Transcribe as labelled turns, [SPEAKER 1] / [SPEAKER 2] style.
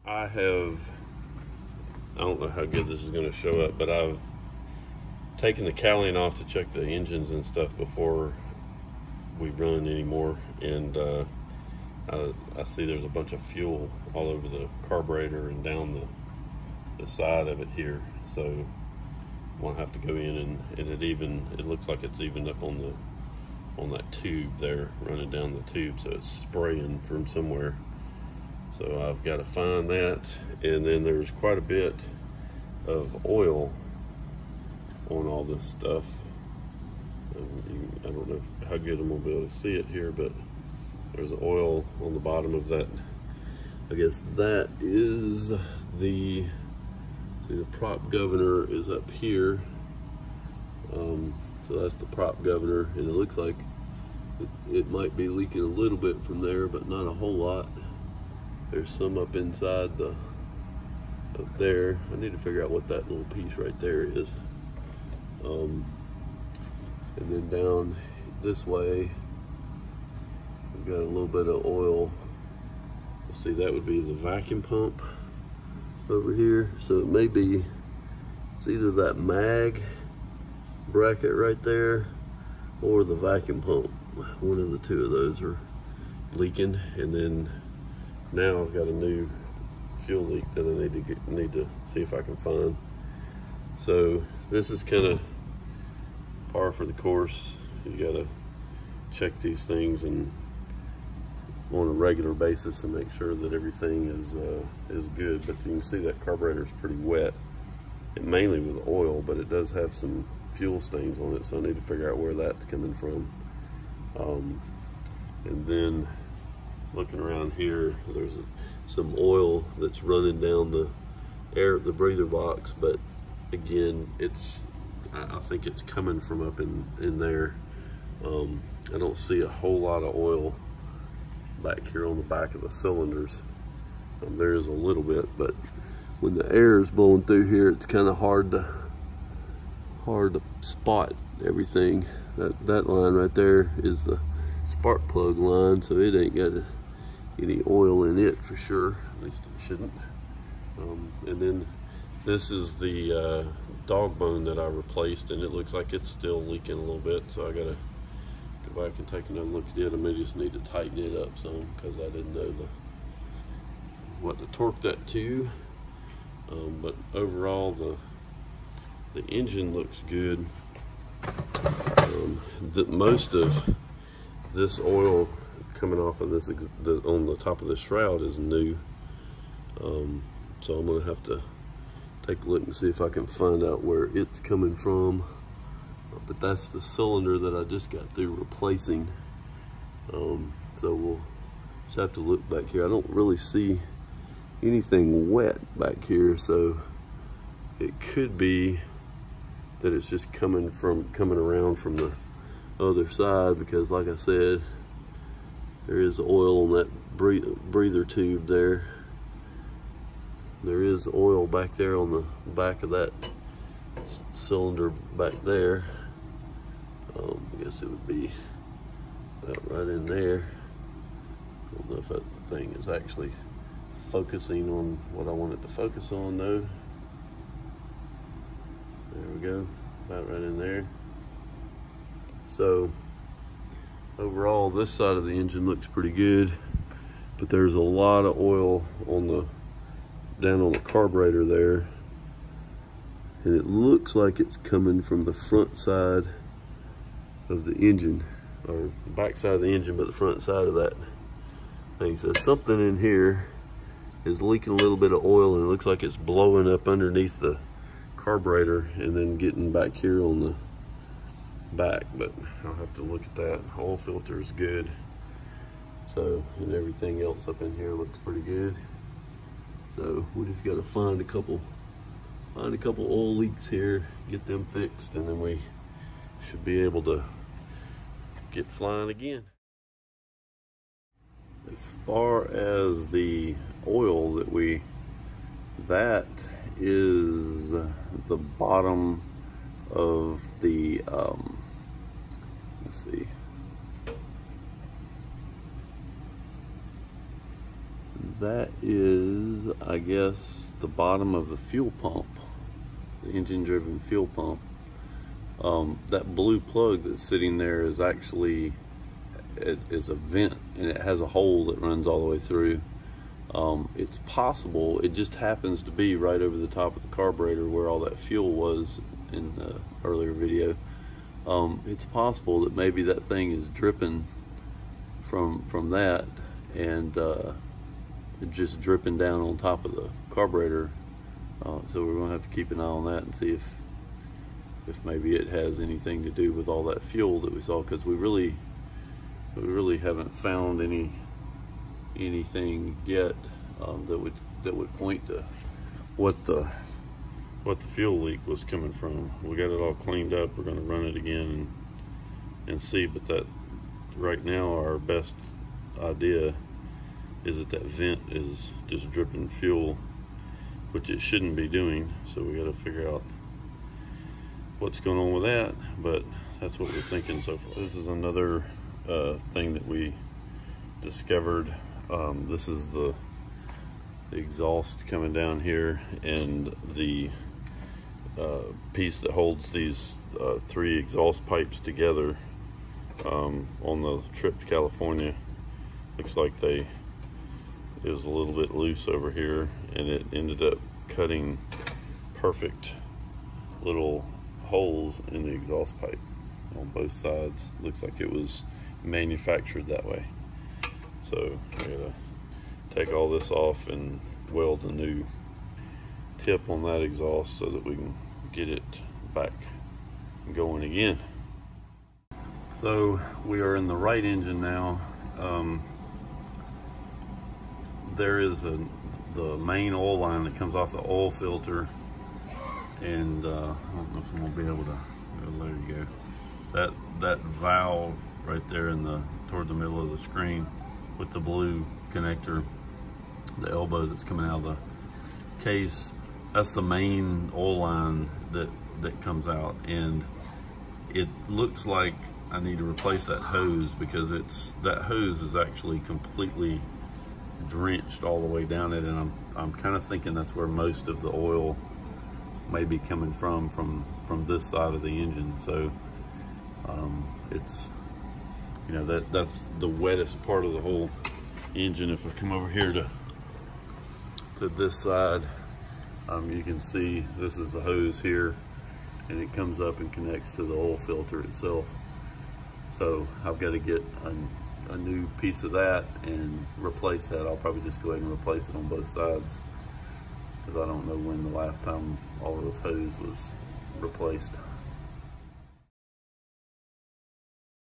[SPEAKER 1] I don't know how good this is going to show up, but I've taken the cowling off to check the engines and stuff before we run anymore, and I see there's a bunch of fuel all over the carburetor and down the side of it here, so we'll have to go in and it looks like it's even up on that tube there, running down the tube, so it's spraying from somewhere. So I've got to find that, and then there's quite a bit of oil on all this stuff. I don't know how good I'm gonna be able to see it here, but there's oil on the bottom of that. I guess that is the prop governor is up here. So that's the prop governor, and it looks like it might be leaking a little bit from there, but not a whole lot. There's some up inside up there. I need to figure out what that little piece right there is. And then down this way, we've got a little bit of oil. Let's see, that would be the vacuum pump over here. So it may be, it's either that mag bracket right there or the vacuum pump. One of the two of those are leaking, and then now I've got a new fuel leak that I need to see if I can find. So this is kind of par for the course. You gotta check these things and on a regular basis and make sure that everything is good. But you can see that carburetor is pretty wet, and mainly with oil, but it does have some fuel stains on it, so I need to figure out where that's coming from. And then looking around here, there's some oil that's running down the breather box, but again, I think it's coming from up in there. I don't see a whole lot of oil back here on the back of the cylinders. There is a little bit, but when the air is blowing through here, it's kind of hard to spot everything. That line right there is the spark plug line, so it ain't got any oil in it for sure. At least it shouldn't. And then this is the dog bone that I replaced, and it looks like it's still leaking a little bit, so I gotta go back and take another look at it. I may just need to tighten it up some because I didn't know what to torque that to. But overall, the engine looks good. Most of this oil coming off of this on the top of the shroud is new, so I'm gonna have to take a look and see if I can find out where it's coming from. But that's the cylinder that I just got through replacing, so we'll just have to look back here. I don't really see anything wet back here, so it could be that it's just coming around from the other side, because like I said, there is oil on that breather tube there. There is oil back there on the back of that cylinder back there. I guess it would be about right in there. I don't know if that thing is actually focusing on what I want it to focus on though. There we go, about right in there. So overall, this side of the engine looks pretty good, but there's a lot of oil down on the carburetor there, and it looks like it's coming from the front side of the engine, or the back side of the engine, but the front side of that thing. So something in here is leaking a little bit of oil, and it looks like it's blowing up underneath the carburetor and then getting back here on the back, but I'll have to look at that. Oil filter is good, so, and everything else up in here looks pretty good. So we just got to find a couple oil leaks here, get them fixed, and then we should be able to get flying again. As far as the oil that is the bottom of the let's see, that is, I guess, the bottom of the fuel pump, the engine-driven fuel pump. That blue plug that's sitting there is actually, it is a vent, and it has a hole that runs all the way through. It's possible, it just happens to be right over the top of the carburetor where all that fuel was in the earlier video. It's possible that maybe that thing is dripping from that, and just dripping down on top of the carburetor. So we're gonna have to keep an eye on that and see if maybe it has anything to do with all that fuel that we saw, because we really haven't found anything yet that would point to what the fuel leak was coming from. We got it all cleaned up. We're going to run it again and see, but that right now our best idea is that vent is just dripping fuel, which it shouldn't be doing. So we got to figure out what's going on with that, but that's what we're thinking so far. This is another thing that we discovered. This is the exhaust coming down here, and the piece that holds these 3 exhaust pipes together on the trip to California. Looks like it was a little bit loose over here, and it ended up cutting perfect little holes in the exhaust pipe on both sides. Looks like it was manufactured that way. So we're gonna take all this off and weld a new tip on that exhaust so that we can get it back going again. So we are in the right engine now. There is the main oil line that comes off the oil filter, and I don't know if I'm gonna be able to, there you go. That valve right there toward the middle of the screen with the blue connector, the elbow that's coming out of the case, that's the main oil line that comes out, and it looks like I need to replace that hose, because that hose is actually completely drenched all the way down it, and I'm kind of thinking that's where most of the oil may be coming from this side of the engine. So it's, you know, that's the wettest part of the whole engine. If I come over here to this side, you can see this is the hose here, and it comes up and connects to the oil filter itself. So I've got to get a new piece of that and replace that. I'll probably just go ahead and replace it on both sides, because I don't know when the last time all of this hose was replaced.